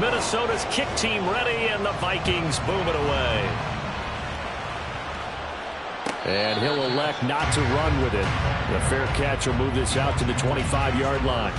Minnesota's kick team ready, and the Vikings boom it away. And he'll elect not to run with it. The fair catch will move this out to the 25-yard line.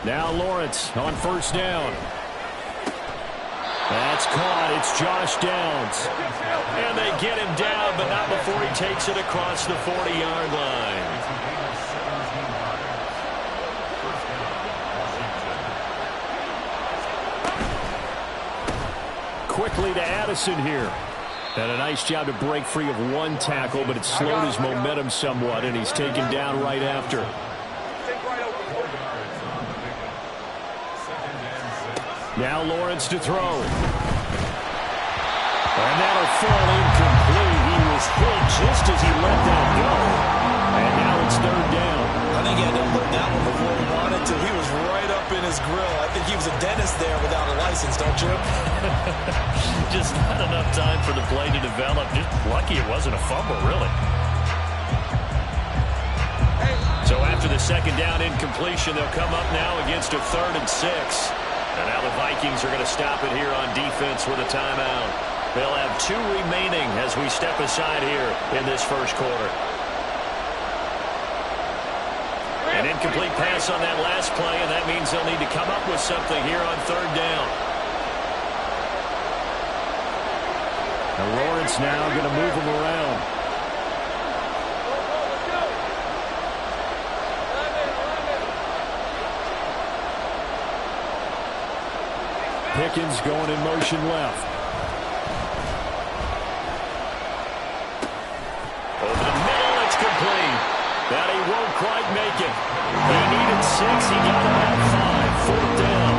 Now Lawrence on first down. That's caught. It's Josh Downs. And they get him down, but not before he takes it across the 40-yard line. Quickly to Addison here. And a nice job to break free of one tackle, but it slowed his momentum somewhat, and he's taken down right after. Now Lawrence to throw. And that'll fall incomplete. He was hit just as he let that go. And now it's third down. I think he had to look that one before he wanted to. He was right up in his grill. I think he was a dentist there without a license, don't you? Just not enough time for the play to develop. Just lucky it wasn't a fumble, really. So after the second down incompletion, they'll come up now against a 3rd and 6. And now the Vikings are going to stop it here on defense with a timeout. They'll have 2 remaining as we step aside here in this first quarter. An incomplete pass on that last play, and that means they'll need to come up with something here on 3rd down. And Lawrence now going to move him around. Pickens going in motion left. Over the middle, it's complete. That he won't quite make it. He needed 6. He got about 5. 4th down.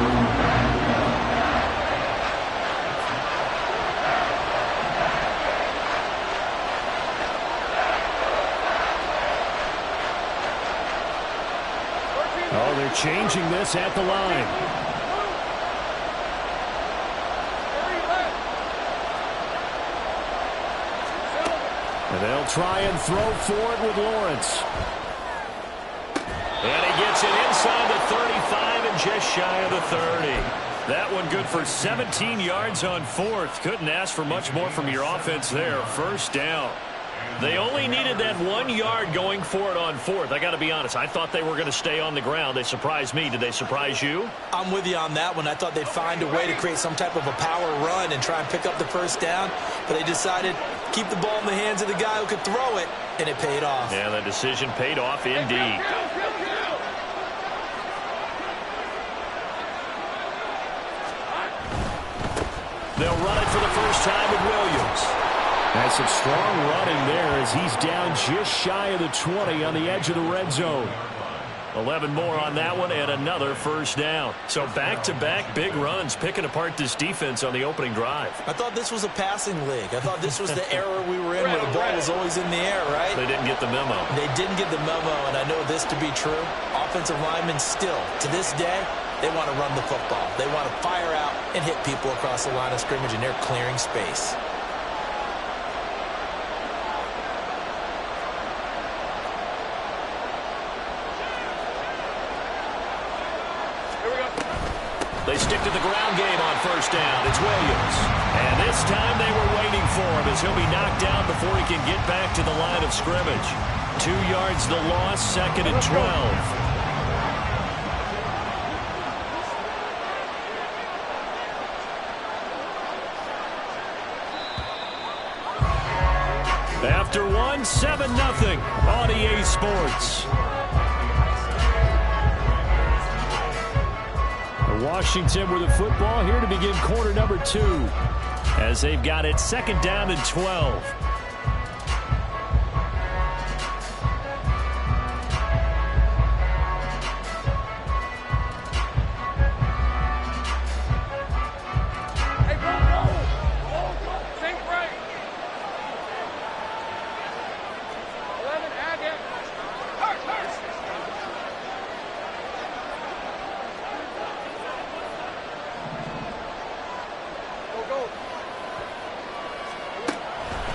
Oh, they're changing this at the line. And they'll try and throw for it with Lawrence. And he gets it inside the 35 and just shy of the 30. That one good for 17 yards on 4th. Couldn't ask for much more from your offense there. First down. They only needed that 1 yard going for it on 4th. I got to be honest. I thought they were going to stay on the ground. They surprised me. Did they surprise you? I'm with you on that one. I thought they'd find a way to create some type of a power run and try and pick up the first down. But they decided keep the ball in the hands of the guy who could throw it, and it paid off. Yeah, the decision paid off indeed. They'll run it for the first time with Williams. That's some strong running there as he's down just shy of the 20 on the edge of the red zone. 11 more on that one and another first down. So back-to-back big runs picking apart this defense on the opening drive. I thought this was a passing league. I thought this was the era we were in where the ball was always in the air, right? They didn't get the memo. They didn't get the memo, and I know this to be true. Offensive linemen still, to this day, they want to run the football. They want to fire out and hit people across the line of scrimmage, and they're clearing space. They stick to the ground game on first down. It's Williams. And this time they were waiting for him as he'll be knocked down before he can get back to the line of scrimmage. 2 yards the loss, 2nd and 12. After one, 7-0 on EA Sports. Washington with the football here to begin quarter number 2 as they've got it 2nd down and 12.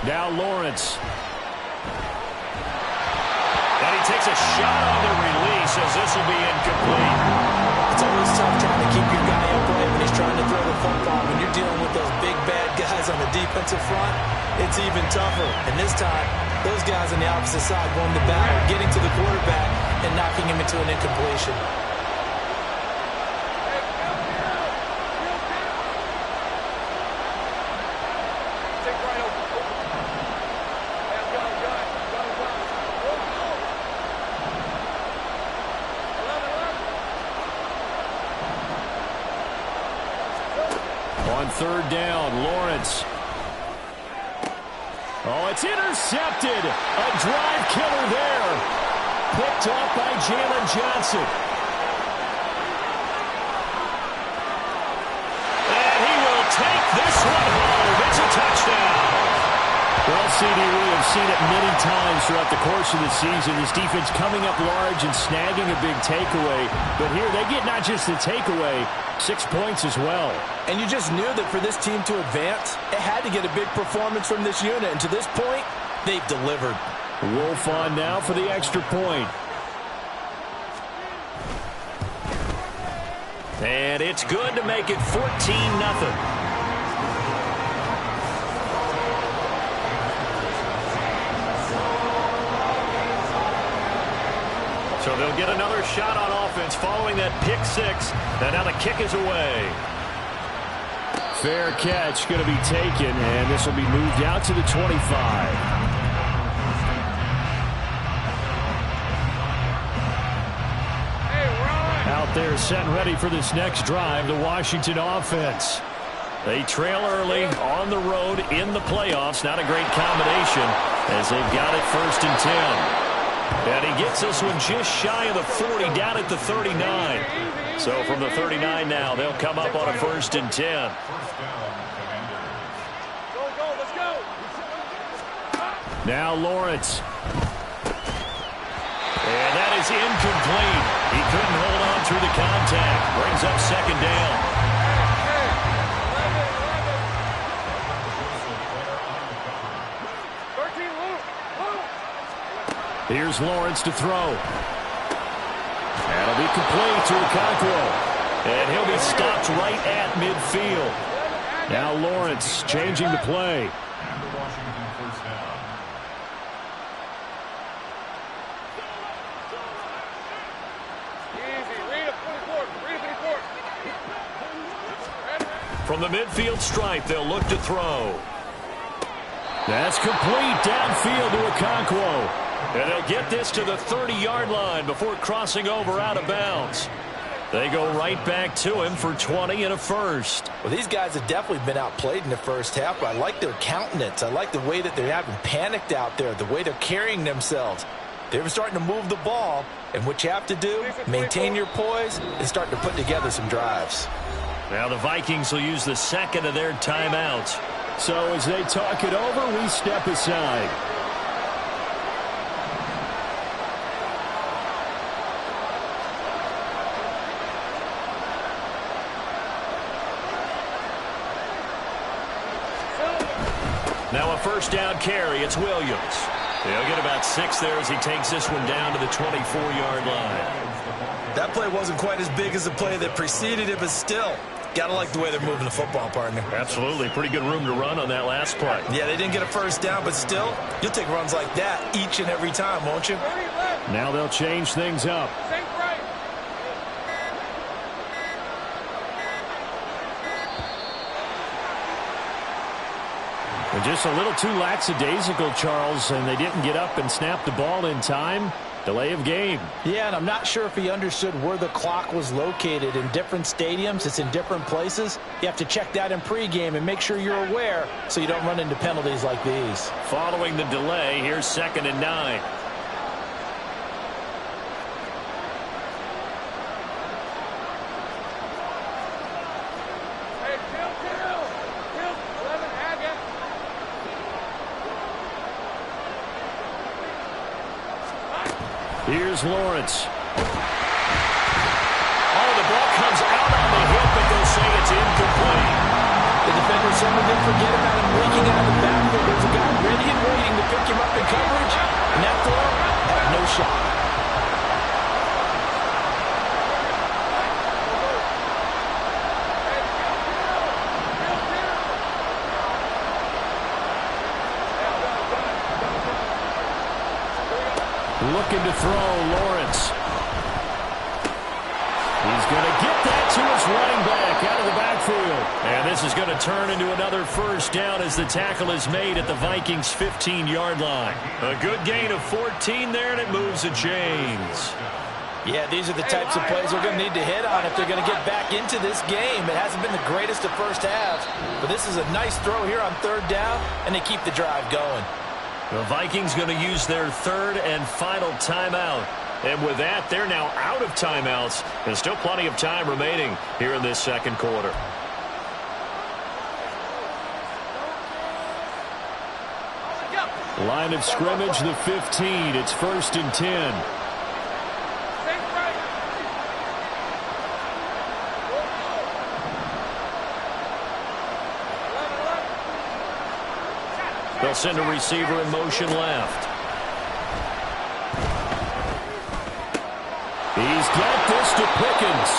Now Lawrence. And he takes a shot on the release as this will be incomplete. It's always tough trying to keep your guy upright when he's trying to throw the football. When you're dealing with those big, bad guys on the defensive front, it's even tougher. And this time, those guys on the opposite side won the battle, getting to the quarterback and knocking him into an incompletion. On 3rd down, Lawrence. Oh, it's intercepted. A drive killer there. Picked off by Jalen Johnson. And he will take this one home. It's a touchdown. Well, CD, we have seen it many times throughout the course of the season. This defense coming up large and snagging a big takeaway. But here they get not just the takeaway, 6 points as well. And you just knew that for this team to advance, it had to get a big performance from this unit. And to this point, they've delivered. Wolf on now for the extra point. And it's good to make it 14-0. So they'll get another shot on offense following that pick 6. And now the kick is away. Fair catch going to be taken, and this will be moved out to the 25. Out there set and ready for this next drive, the Washington offense. They trail early on the road in the playoffs. Not a great combination as they've got it 1st and 10. And he gets this one just shy of the 40, down at the 39. So from the 39 now, they'll come up on a 1st and 10. Now Lawrence. And that is incomplete. He couldn't hold on through the contact. Brings up 2nd down. Here's Lawrence to throw. That'll be complete to Okonkwo. And he'll be stopped right at midfield. Now Lawrence changing the play. From the midfield stripe, they'll look to throw. That's complete downfield to Okonkwo. And they'll get this to the 30-yard line before crossing over out of bounds. They go right back to him for 20 and a first. Well, these guys have definitely been outplayed in the first half, but I like their countenance. I like the way that they're having panicked out there, the way they're carrying themselves. They're starting to move the ball, and what you have to do, maintain your poise and start to put together some drives. Now the Vikings will use the 2nd of their timeouts. So as they talk it over, we step aside. Now a 1st down carry. It's Williams. They'll get about 6 there as he takes this one down to the 24-yard line. That play wasn't quite as big as the play that preceded it, but still, gotta like the way they're moving the football, partner. Absolutely. Pretty good room to run on that last play. Yeah, they didn't get a 1st down, but still, you'll take runs like that each and every time, won't you? Now they'll change things up. And Just a little too lackadaisical, Charles, and they didn't get up and snap the ball in time. Delay of game. Yeah, and I'm not sure if he understood where the clock was located. In different stadiums, it's in different places. You have to check that in pregame and make sure you're aware so you don't run into penalties like these. Following the delay, here's 2nd and 9. Here's Lawrence. Oh, the ball comes out on the hit, but they'll say it's incomplete. The defender certainly didn't forget about him leaking out of the backfield. There's a guy ready and waiting to pick him up in coverage, and that throw had no shot. Looking to throw, Lawrence. He's going to get that to his running back out of the backfield. And this is going to turn into another first down as the tackle is made at the Vikings' 15-yard line. A good gain of 14 there, and it moves the chains. Yeah, these are the types of plays they're going to need to hit on if they're going to get back into this game. It hasn't been the greatest of first halves, but this is a nice throw here on 3rd down, and they keep the drive going. The Vikings going to use their 3rd and final timeout. And with that, they're now out of timeouts. And still plenty of time remaining here in this 2nd quarter. Line of scrimmage, the 15. It's 1st and 10. They'll send a receiver in motion left. He's got this to Pickens.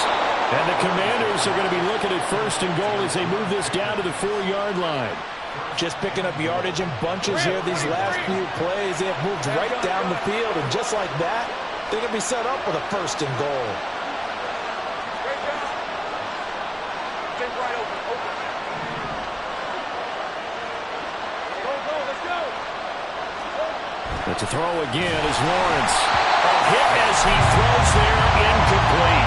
And the Commanders are going to be looking at 1st and goal as they move this down to the 4-yard line. Just picking up yardage in bunches here these last few plays. They have moved right down the field, and just like that, they're going to be set up with a 1st and goal. But to throw again is Lawrence. A hit as he throws there, incomplete.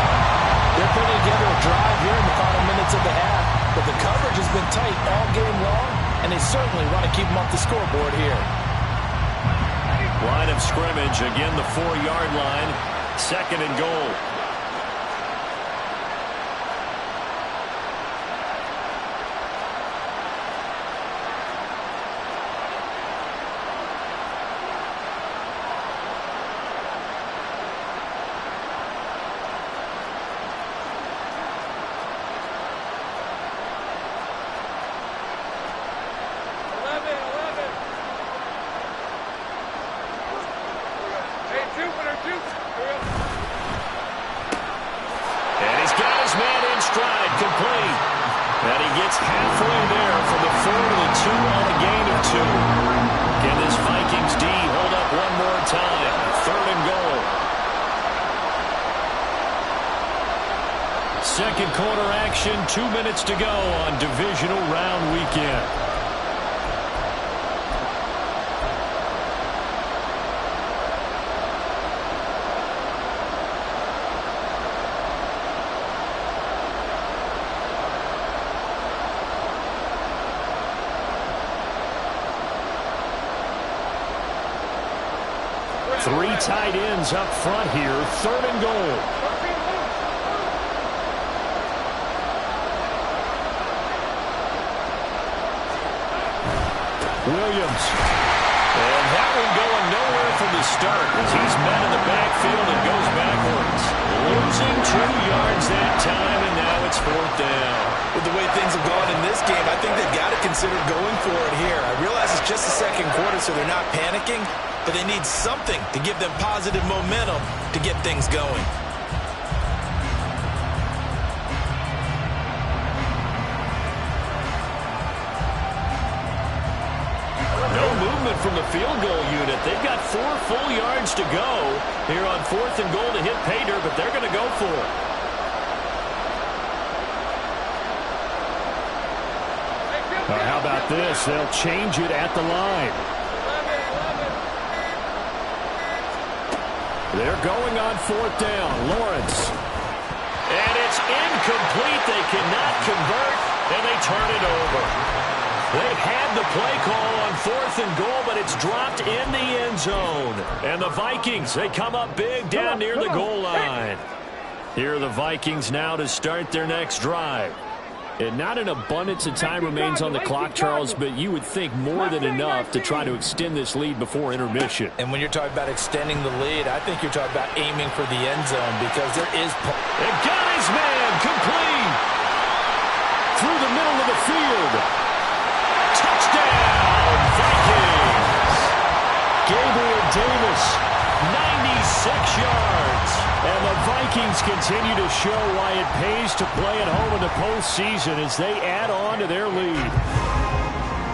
They're putting together a drive here in the final minutes of the half, but the coverage has been tight all game long, and they certainly want to keep them off the scoreboard here. Line of scrimmage, again the 4-yard line, 2nd and goal. And he's got his man in stride, complete. And he gets halfway there from the 4 to the 2 on a gain of 2. Can this Vikings D hold up one more time? 3rd and goal. 2nd quarter action, 2 minutes to go on divisional round weekend. Three tight ends up front here, 3rd and goal. Williams. And that one going nowhere from the start as he's met in the backfield and goes backwards. Losing 2 yards that time, and now it's 4th down. With the way things have gone in this game, I think they've got to consider going for it here. I realize it's just the 2nd quarter, so they're not panicking, but they need something to give them positive momentum to get things going. No movement from the field goal unit. They've got 4 full yards to go here on 4th and goal to hit pay dirt, but they're going to go for it. How about about this? They'll change it at the line. They're going on 4th down. Lawrence. And it's incomplete. They cannot convert, and they turn it over. They had the play call on 4th and goal, but it's dropped in the end zone. And the Vikings, they come up big down near the goal line. Here are the Vikings now to start their next drive. And not an abundance of time remains on the clock, Charles, but you would think more than enough to try to extend this lead before intermission. And when you're talking about extending the lead, I think you're talking about aiming for the end zone because there is... It got his man complete through the middle of the field. Touchdown, Vikings! Gabriel Davis, 96 yards. And the Vikings continue to show why it pays to play at home in the postseason as they add on to their lead.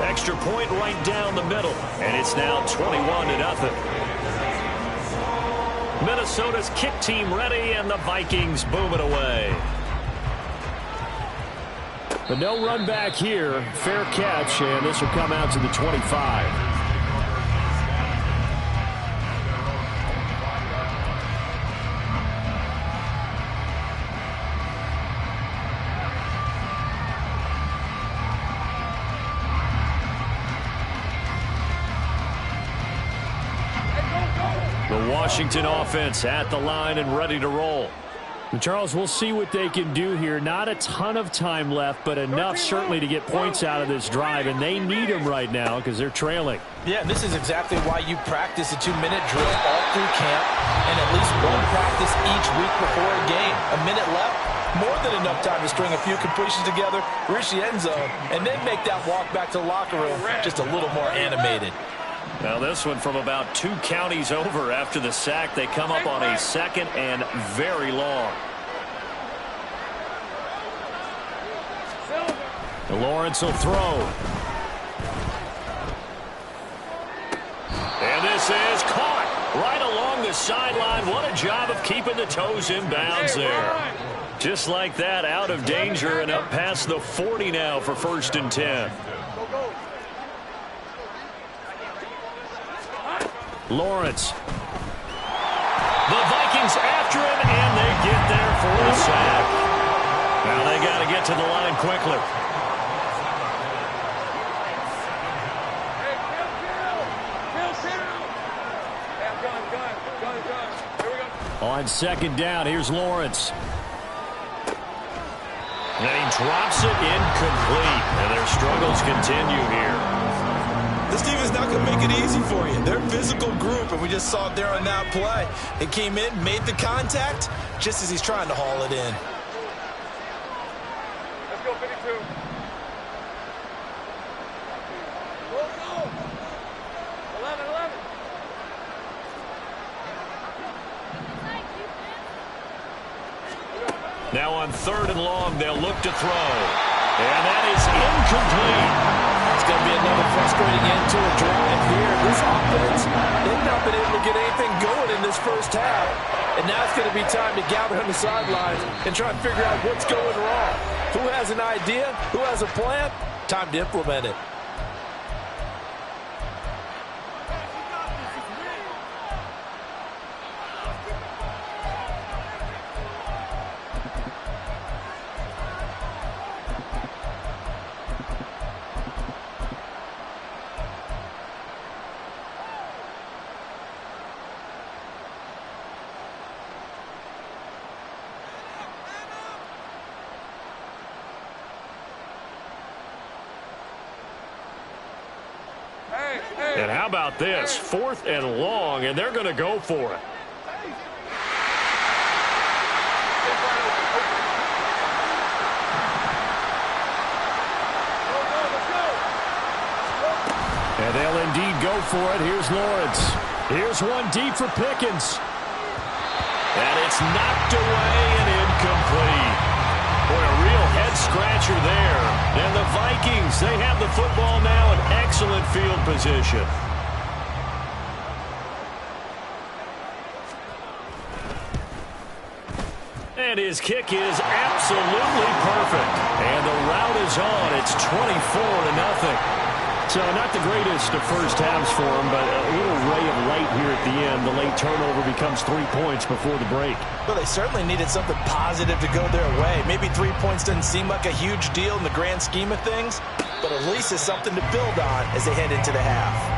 Extra point right down the middle, and it's now 21-0. Minnesota's kick team ready, and the Vikings boom it away. But no run back here. Fair catch, and this will come out to the 25. The Washington offense at the line and ready to roll. And Charles, we'll see what they can do here. Not a ton of time left, but enough certainly to get points out of this drive, and they need them right now because they're trailing. Yeah, this is exactly why you practice a 2-minute drill all through camp and at least one practice each week before a game. A minute left, more than enough time to string a few completions together, reach the end zone, and then make that walk back to the locker room just a little more animated. Now this one from about 2 counties over after the sack. They come up on a 2nd and very long. And Lawrence will throw. And this is caught right along the sideline. What a job of keeping the toes in bounds there. Just like that, out of danger and up past the 40 now for 1st and 10. Lawrence. The Vikings after him, and they get there for the sack. Now they got to get to the line quickly. On 2nd down, here's Lawrence. And he drops it incomplete, and their struggles continue here. This team is not going to make it easy for you. They're a physical group, and we just saw it there on that play. It came in, made the contact, just as he's trying to haul it in. Let's go, 52. Go. 11. Now on 3rd and long, they'll look to throw. And that is incomplete. It's going to be another frustrating end to a drive here. This offense, they've not been able to get anything going in this first half. And now it's going to be time to gather on the sidelines and try and figure out what's going wrong. Who has an idea? Who has a plan? Time to implement it. And how about this? 4th and long, and they're going to go for it. And they'll indeed go for it. Here's Lawrence. Here's one deep for Pickens. And it's knocked away and incomplete. Boy, a real head-scratcher there. And the Vikings, they have the football now in excellent field position. And his kick is absolutely perfect. And the route is on. It's 24-0. So not the greatest of first halves for them, but a little ray of light here at the end. The late turnover becomes 3 points before the break. Well, they certainly needed something positive to go their way. Maybe 3 points doesn't seem like a huge deal in the grand scheme of things, but at least it's something to build on as they head into the half.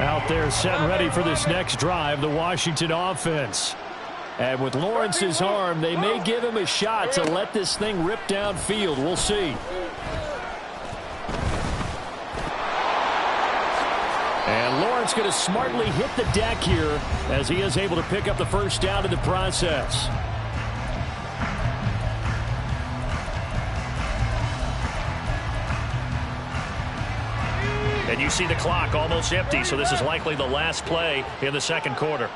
Out there set and ready for this next drive, the Washington offense. And with Lawrence's arm, they may give him a shot to let this thing rip downfield. We'll see. And Lawrence going to smartly hit the deck here as he is able to pick up the first down in the process. And you see the clock almost empty, so this is likely the last play in the second quarter.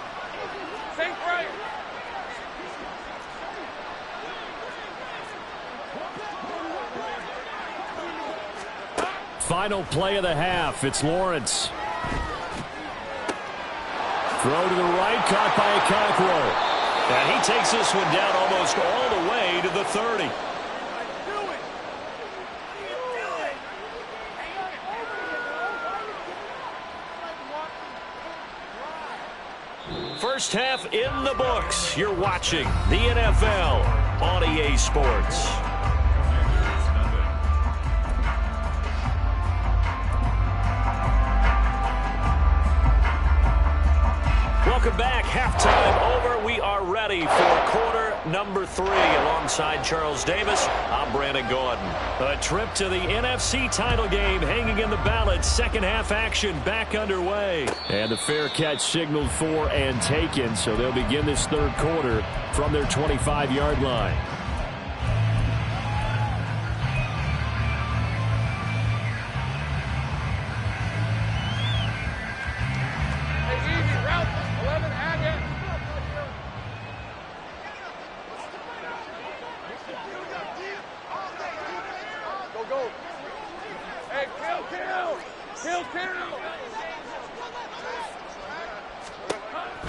Final play of the half. It's Lawrence. Throw to the right, caught by Okonkwo. And he takes this one down almost all the way to the 30. First half in the books. You're watching the NFL on EA Sports. Welcome back. Halftime over. We are ready for quarter number 3. Alongside Charles Davis, I'm Brandon Gordon. A trip to the NFC title game hanging in the balance. Second half action back underway. And the fair catch signaled for and taken, so they'll begin this third quarter from their 25-yard line.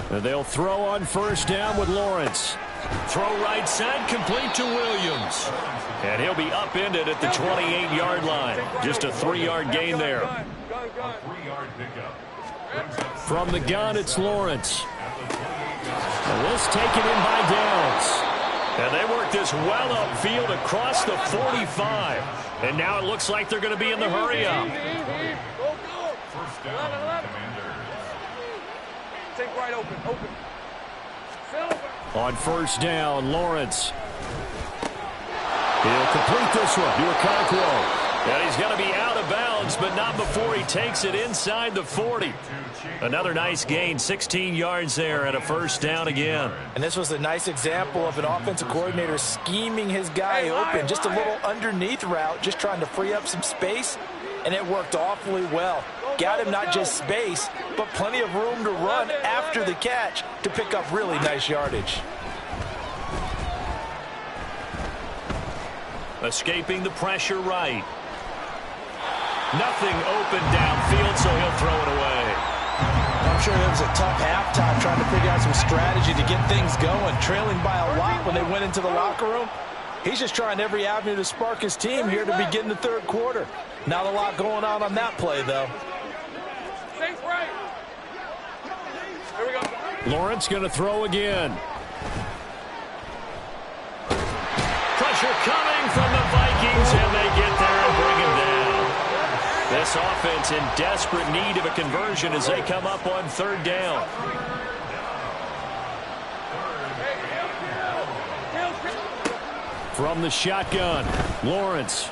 And they'll throw on first down with Lawrence. Throw right side, complete to Williams. And he'll be upended at the 28-yard line. Just a 3-yard gain there. From the gun, it's Lawrence. And this taken in by Downs. And they work this well upfield across the 45. And now it looks like they're going to be in the hurry-up. Take right open. On first down, Lawrence. He'll complete this one to Okonkwo. And he's going to be out of bounds, but not before he takes it inside the 40. Another nice gain, 16 yards there, and a first down again. And this was a nice example of an offensive coordinator scheming his guy open. Just a little underneath route, just trying to free up some space, and it worked awfully well. Got him not just space, but plenty of room to run after the catch to pick up really nice yardage. Escaping the pressure right. Nothing open downfield, so he'll throw it away. I'm sure it was a tough halftime trying to figure out some strategy to get things going. Trailing by a lot when they went into the locker room. He's just trying every avenue to spark his team here to begin the third quarter. Not a lot going on that play, though. Right. Here we go. Lawrence going to throw again. Pressure coming from the Vikings, and they get there and bring him down. This offense in desperate need of a conversion as they come up on third down. From the shotgun, Lawrence.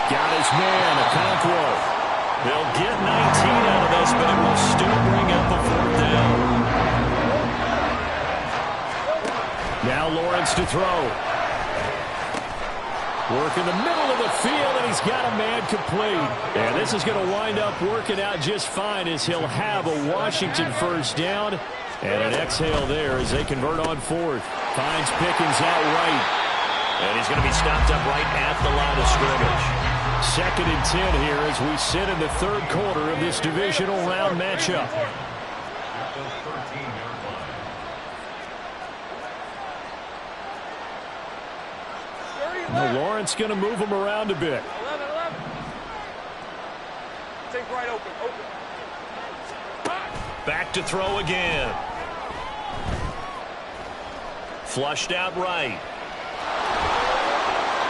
Got his man, Okonkwo. They'll get 19 out of this, but it will still bring up a fourth down. Now Lawrence to throw. Work in the middle of the field, and he's got a man complete. And this is going to wind up working out just fine as he'll have a Washington first down. And an exhale there as they convert on fourth. Finds Pickens out right. And he's going to be stopped up right at the line of scrimmage. 2nd and 10 here as we sit in the third quarter of this divisional round matchup. Well, Lawrence going to move him around a bit. 11. Take right open. Back to throw again. Flushed out right.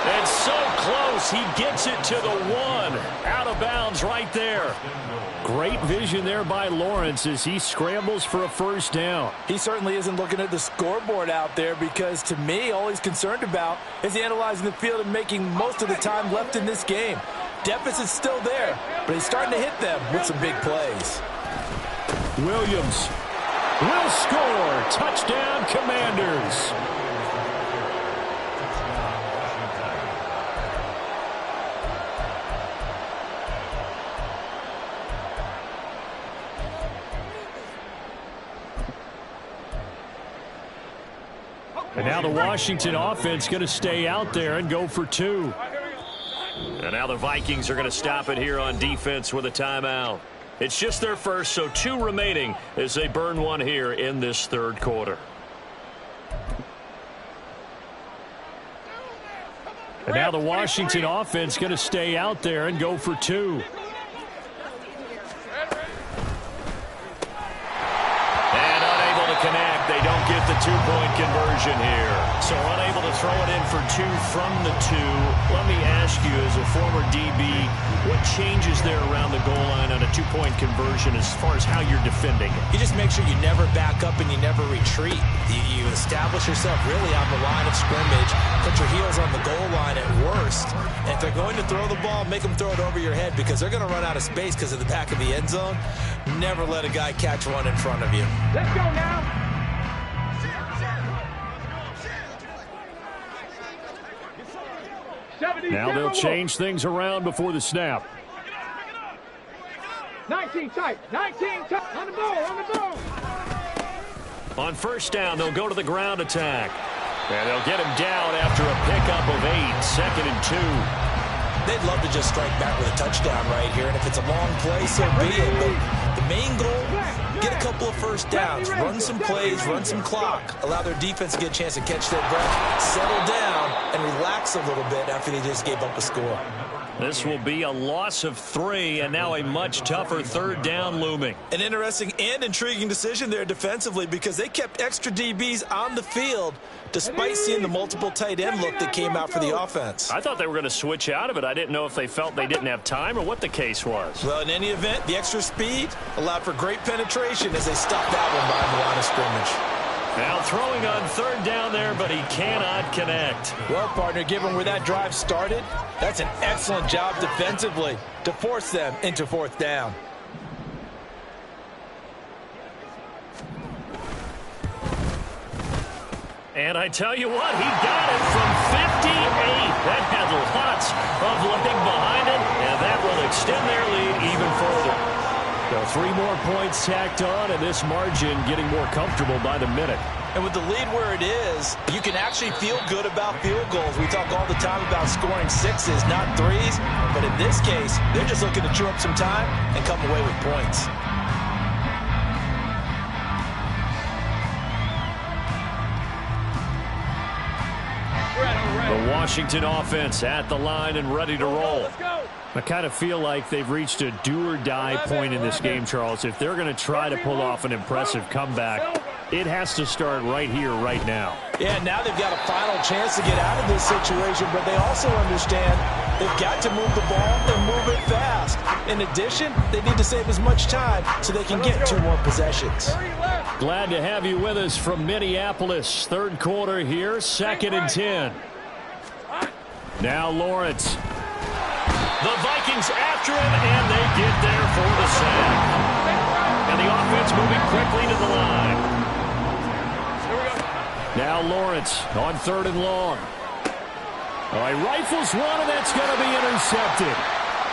And so close, he gets it to the 1. Out of bounds right there. Great vision there by Lawrence as he scrambles for a first down. He certainly isn't looking at the scoreboard out there because, to me, all he's concerned about is analyzing the field and making most of the time left in this game. Deficit's still there, but he's starting to hit them with some big plays. Williams will score. Touchdown, Commanders. And now the Washington offense going to stay out there and go for 2. And now the Vikings are going to stop it here on defense with a timeout. It's just their first, so 2 remaining as they burn 1 here in this third quarter. And now the Washington offense going to stay out there and go for 2. And unable to connect. They don't get the 2-point conversion here. So unable to throw it in for 2 from the 2. Let me ask you, as a former DB, what changes there around the goal line on a 2-point conversion as far as how you're defending it? You just make sure you never back up and you never retreat. You establish yourself really on the line of scrimmage, put your heels on the goal line at worst. And if they're going to throw the ball, make them throw it over your head because they're going to run out of space because of the back of the end zone. Never let a guy catch one in front of you. Let's go now. Now they'll change things around before the snap. 19 tight. On the ball. On first down, they'll go to the ground attack. And they'll get him down after a pickup of 8, 2nd and 2. They'd love to just strike back with a touchdown right here. And if it's a long play, so be it. But the main goal, get a couple of first downs, run some plays, run some clock, allow their defense to get a chance to catch their breath, settle down, and relax a little bit after they just gave up a score. This will be a loss of 3, and now a much tougher third down looming. An interesting and intriguing decision there defensively because they kept extra DBs on the field despite seeing the multiple tight end look that came out for the offense. I thought they were going to switch out of it. I didn't know if they felt they didn't have time or what the case was. Well, in any event, the extra speed allowed for great penetration as they stopped that one behind the line of scrimmage. Now throwing on third down there, but he cannot connect. Well, partner, given where that drive started, that's an excellent job defensively to force them into fourth down. And I tell you what, he got it from 58. That had lots of leg behind it, and that will extend their lead even further. So 3 more points tacked on, and this margin getting more comfortable by the minute. And with the lead where it is, you can actually feel good about field goals. We talk all the time about scoring 6s, not 3s. But in this case, they're just looking to chew up some time and come away with points. The Washington offense at the line and ready to roll. I kind of feel like they've reached a do-or-die point in this game, Charles. If they're going to try to pull off an impressive comeback, it has to start right here, right now. Yeah, now they've got a final chance to get out of this situation, but they also understand they've got to move the ball and move it fast. In addition, they need to save as much time so they can get 2 more possessions. Glad to have you with us from Minneapolis. Third quarter here, 2nd and 10. Now Lawrence. The Vikings after him, and they get there for the sack. And the offense moving quickly to the line. Now Lawrence on 3rd and long. All right, rifles one, and that's going to be intercepted.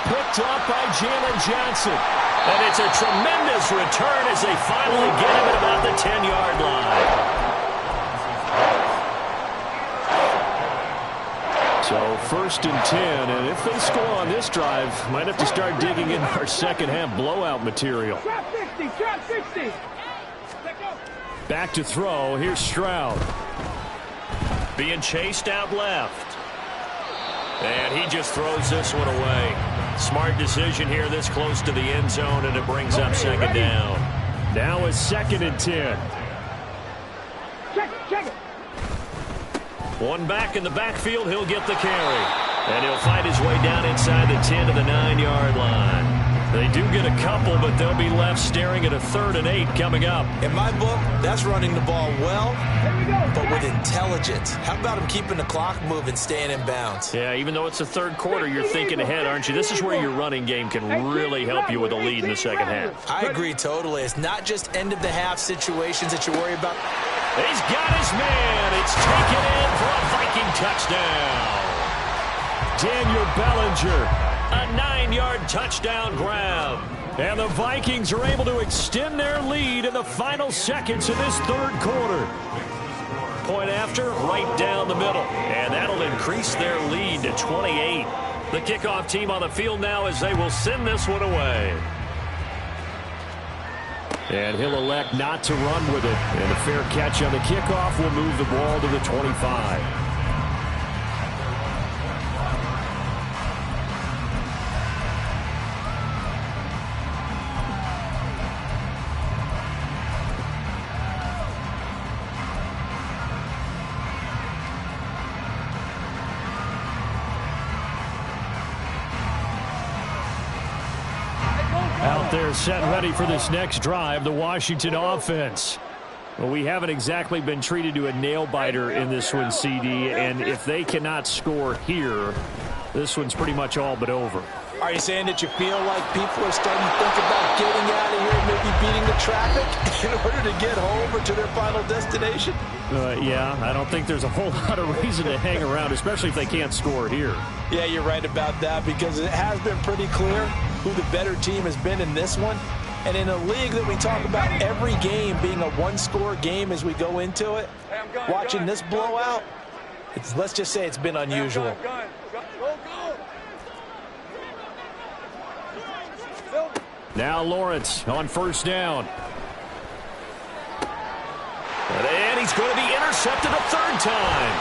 Picked up by Jalen Johnson. And it's a tremendous return as they finally get him at about the 10-yard line. So 1st and 10, and if they score on this drive, might have to start digging in our second half blowout material. Trap 60, trap 60. Back to throw. Here's Stroud. Being chased out left. And he just throws this one away. Smart decision here this close to the end zone, and it brings up second down. Now it's 2nd and 10. Check it. One back in the backfield. He'll get the carry. And he'll fight his way down inside the 10 to the 9-yard line. They do get a couple, but they'll be left staring at a 3rd and 8 coming up. In my book, that's running the ball well, but with intelligence. How about him keeping the clock moving, staying in bounds? Yeah, even though it's the 3rd quarter, you're thinking ahead, aren't you? This is where your running game can really help you with a lead in the second half. I agree totally. It's not just end-of-the-half situations that you worry about. He's got his man. It's taken in for a Viking touchdown. Daniel Bellinger. A 9-yard touchdown grab. And the Vikings are able to extend their lead in the final seconds of this 3rd quarter. Point after, right down the middle. And that'll increase their lead to 28. The kickoff team on the field now as they will send this one away. And he'll elect not to run with it. And a fair catch on the kickoff will move the ball to the 25. Out there set ready for this next drive, the Washington offense. Well, we haven't exactly been treated to a nail-biter in this one, CD, and if they cannot score here, this one's pretty much all but over. Are you saying that you feel like people are starting to think about getting out of here and maybe beating the traffic in order to get home or to their final destination? Yeah, I don't think there's a whole lot of reason to hang around, especially if they can't score here. Yeah, you're right about that because it has been pretty clear who the better team has been in this one. And in a league that we talk about every game being a one-score game as we go into it, watching this blowout, let's just say it's been unusual. Now Lawrence on 1st down. And he's going to be intercepted a 3rd time.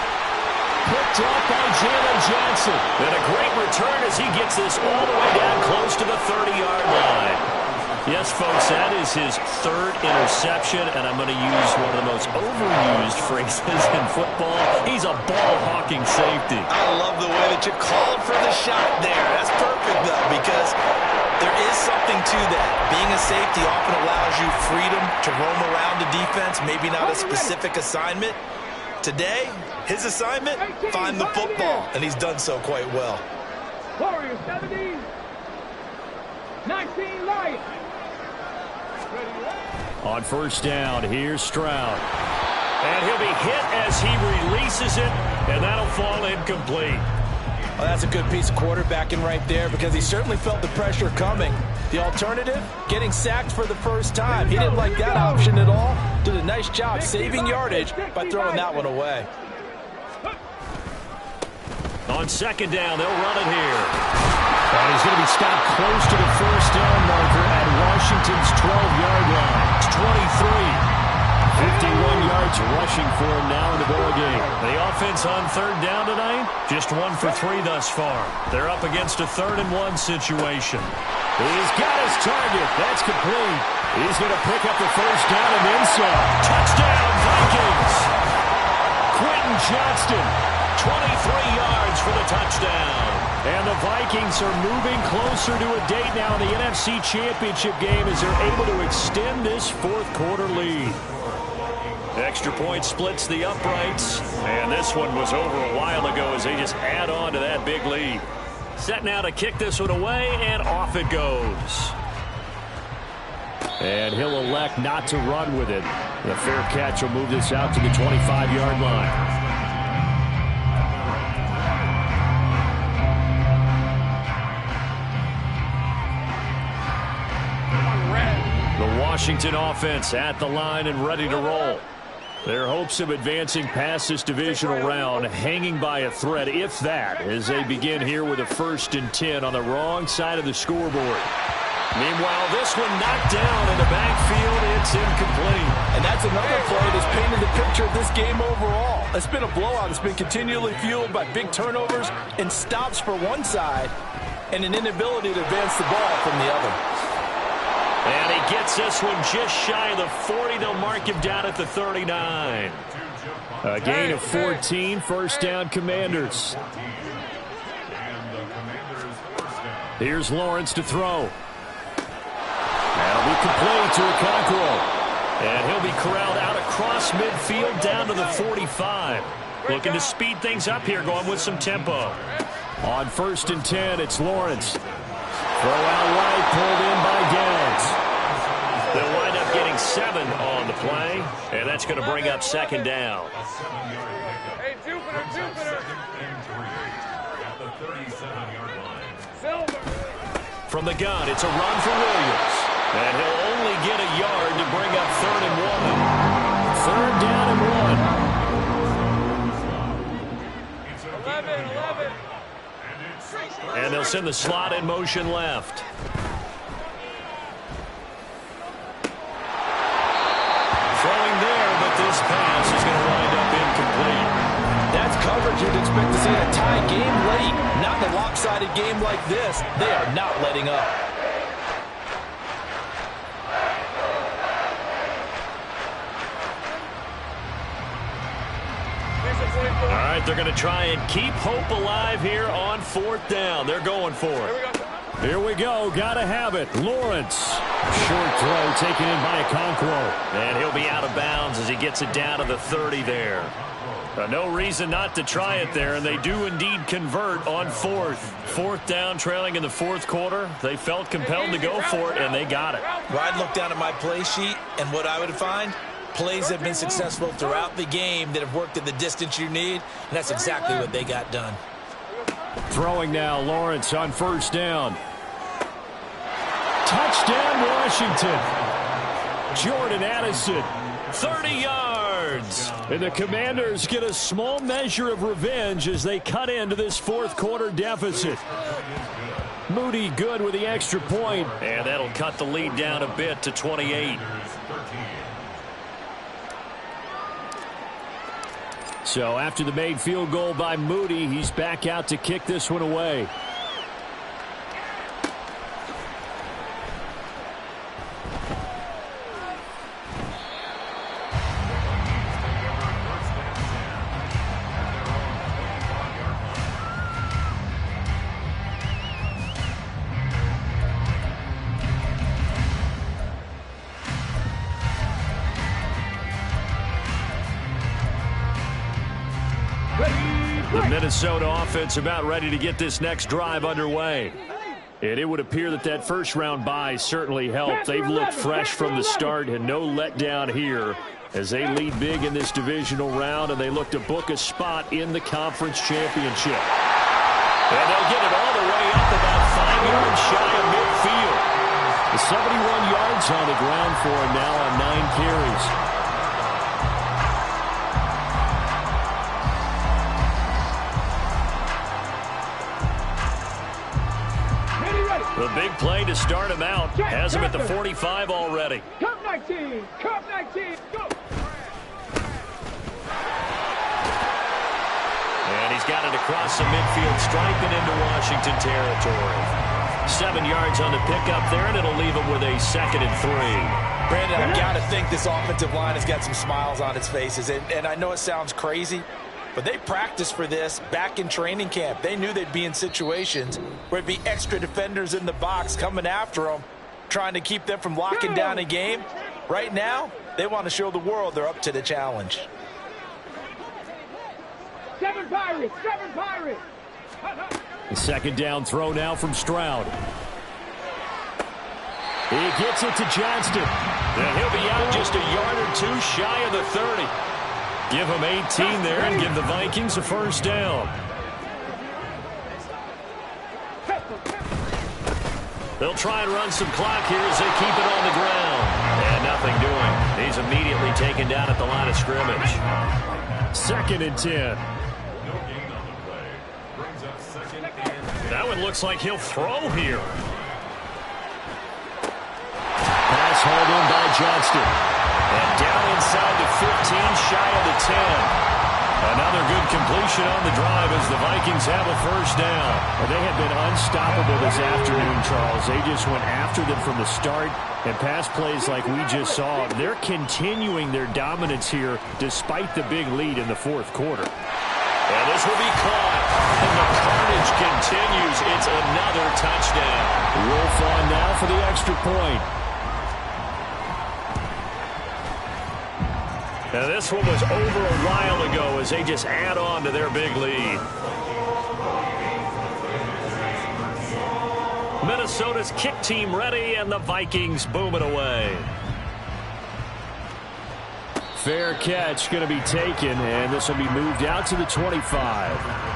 Picked up by Jalen Johnson. And a great return as he gets this all the way down close to the 30-yard line. Yes, folks, that is his 3rd interception, and I'm going to use one of the most overused phrases in football. He's a ball-hawking safety. I love the way that you called for the shot there. That's perfect, though, because there is something to that. Being a safety often allows you freedom to roam around the defense, maybe not a specific assignment. Today, his assignment, find the football, and he's done so quite well. Warriors 17, 19 Lions. On 1st down, here's Stroud. And he'll be hit as he releases it, and that'll fall incomplete. Well, that's a good piece of quarterbacking right there because he certainly felt the pressure coming. The alternative, getting sacked for the first time. He didn't like that option at all. Did a nice job saving yardage by throwing that one away. On 2nd down, they'll run it here. And he's going to be stopped close to the 1st down marker at Washington's 12-yard line. It's 23. 51 yards rushing for him now in the ball game. The offense on 3rd down tonight, just 1 for 3 thus far. They're up against a 3rd and 1 situation. He's got his target. That's complete. He's going to pick up the 1st down and then some. Touchdown, Vikings. Quentin Johnston, 23 yards for the touchdown. And the Vikings are moving closer to a date now in the NFC Championship game as they're able to extend this 4th quarter lead. Extra point splits the uprights, and this one was over a while ago as they just add on to that big lead. Set now to kick this one away, and off it goes. And he'll elect not to run with it. The fair catch will move this out to the 25-yard line. The Washington offense at the line and ready to roll. Their hopes of advancing past this divisional round hanging by a thread, if that, as they begin here with a 1st and 10 on the wrong side of the scoreboard. Meanwhile, this one knocked down in the backfield. It's incomplete. And that's another play that's painted the picture of this game overall. It's been a blowout. It's been continually fueled by big turnovers and stops for one side and an inability to advance the ball from the other. And he gets this one just shy of the 40. They'll mark him down at the 39. A gain of 14, first down Commanders. Here's Lawrence to throw. That'll be complete to Okonkwo. And he'll be corralled out across midfield down to the 45. Looking to speed things up here, going with some tempo. On 1st and 10, it's Lawrence. Throw out right, pulled in by Gads. They'll wind up getting 7 on the play, and that's going to bring up 2nd down. Hey, Jupiter. From the gun, it's a run for Williams. And he'll only get a yard to bring up 3rd and 1. 3rd down and 1. 11. And they'll send the slot in motion left. Throwing there, but this pass is going to wind up incomplete. That's coverage you'd expect to see in a tie game late. Not in a lopsided game like this. They are not letting up. All right, they're going to try and keep hope alive here on 4th down. They're going for it. Here we go. Got to have it. Lawrence. Short throw taken in by Okonkwo. And he'll be out of bounds as he gets it down to the 30 there. No reason not to try it there, and they do indeed convert on 4th. 4th down, trailing in the 4th quarter. They felt compelled to go for it, and they got it. Well, I'd look down at my play sheet, and what I would find, plays have been successful throughout the game that have worked at the distance you need, and that's exactly what they got done. Throwing now, Lawrence on 1st down. Touchdown, Washington. Jordan Addison, 30 yards. And the Commanders get a small measure of revenge as they cut into this 4th quarter deficit. Moody good with the extra point. And that'll cut the lead down a bit to 28. So after the made field goal by Moody, he's back out to kick this one away. The Minnesota offense about ready to get this next drive underway. And it would appear that that first-round bye certainly helped. They've looked fresh from the start and no letdown here as they lead big in this divisional round, and they look to book a spot in the conference championship. And they'll get it all the way up about 5 yards shy of midfield. The 71 yards on the ground for him now on 9 carries. The big play to start him out has him at the 45 already. Cup 19, Cup 19, go! And he's got it across the midfield stripe and into Washington territory. 7 yards on the pickup there, and it'll leave him with a 2nd and 3. Brandon, I've got to think this offensive line has got some smiles on its faces. And I know it sounds crazy, but they practiced for this back in training camp. They knew they'd be in situations where it'd be extra defenders in the box coming after them, trying to keep them from locking down a game. Right now, they want to show the world they're up to the challenge. 7 Pirates, 7 Pirates! The 2nd down throw now from Stroud. He gets it to Johnston. And he'll be out just a yard or two shy of the 30. Give him 18 there and give the Vikings a first down. They'll try and run some clock here as they keep it on the ground. And nothing doing. He's immediately taken down at the line of scrimmage. 2nd and 10. That one looks like he'll throw here. Pass hauled in by Johnston. And down inside the 15, shy of the 10. Another good completion on the drive as the Vikings have a first down. Well, they have been unstoppable this afternoon, Charles. They just went after them from the start, and pass plays like we just saw. They're continuing their dominance here despite the big lead in the fourth quarter. And this will be caught. And the carnage continues. It's another touchdown. Wolf on now for the extra point. Now this one was over a while ago as they just add on to their big lead. Minnesota's kick team ready, and the Vikings boom it away. Fair catch going to be taken, and this will be moved out to the 25.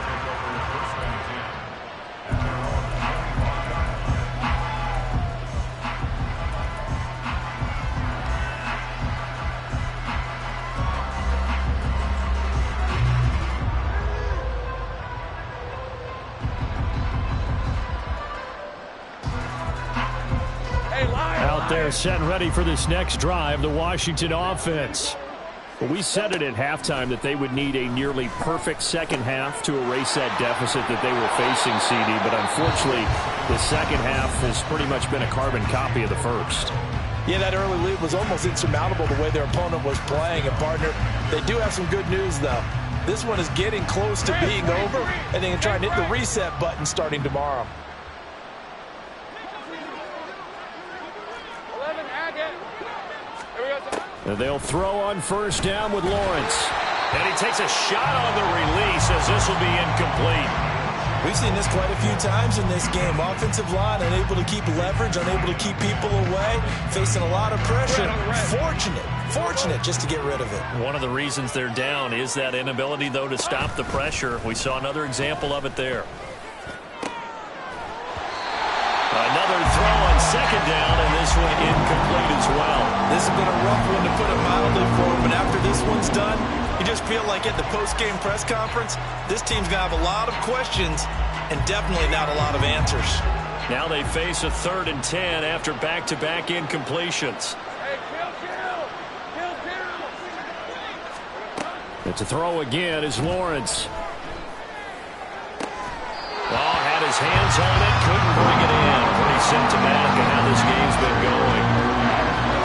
They're set and ready for this next drive, the Washington offense. Well, we said it at halftime that they would need a nearly perfect second half to erase that deficit that they were facing, CD, but unfortunately the second half has pretty much been a carbon copy of the first. Yeah, that early lead was almost insurmountable the way their opponent was playing. And, partner, they do have some good news, though. This one is getting close to being over, and they can try and hit the reset button starting tomorrow. And they'll throw on first down with Lawrence. And he takes a shot on the release as this will be incomplete. We've seen this quite a few times in this game. Offensive line unable to keep leverage, unable to keep people away, facing a lot of pressure. Fortunate just to get rid of it. One of the reasons they're down is that inability, though, to stop the pressure. We saw another example of it there. Another throw on second down, and this one incomplete as well. This has been a rough one, to put it mildly, for him. But after this one's done, you just feel like at the post-game press conference, this team's going to have a lot of questions and definitely not a lot of answers. Now they face a 3rd and 10 after back-to-back incompletions. Hey, kill. It's a throw again is Lawrence. Oh, had his hands on it, couldn't bring it in. Pretty symptomatic of how this game's been going.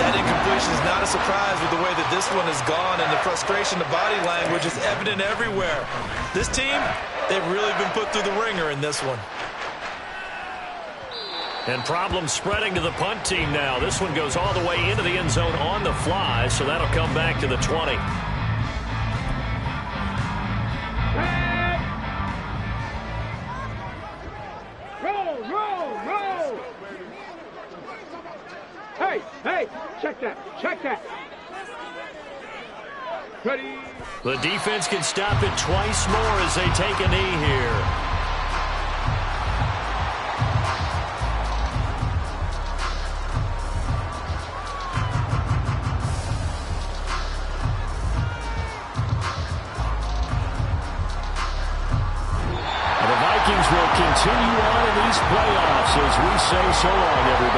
That incompletion is not a surprise with the way that this one has gone, and the frustration, the body language is evident everywhere. This team, they've really been put through the ringer in this one. And problems spreading to the punt team now. This one goes all the way into the end zone on the fly, so that'll come back to the 20. Hey, check that. Ready. The defense can stop it twice more as they take a knee here. The Vikings will continue on in these playoffs as we say so long, everybody.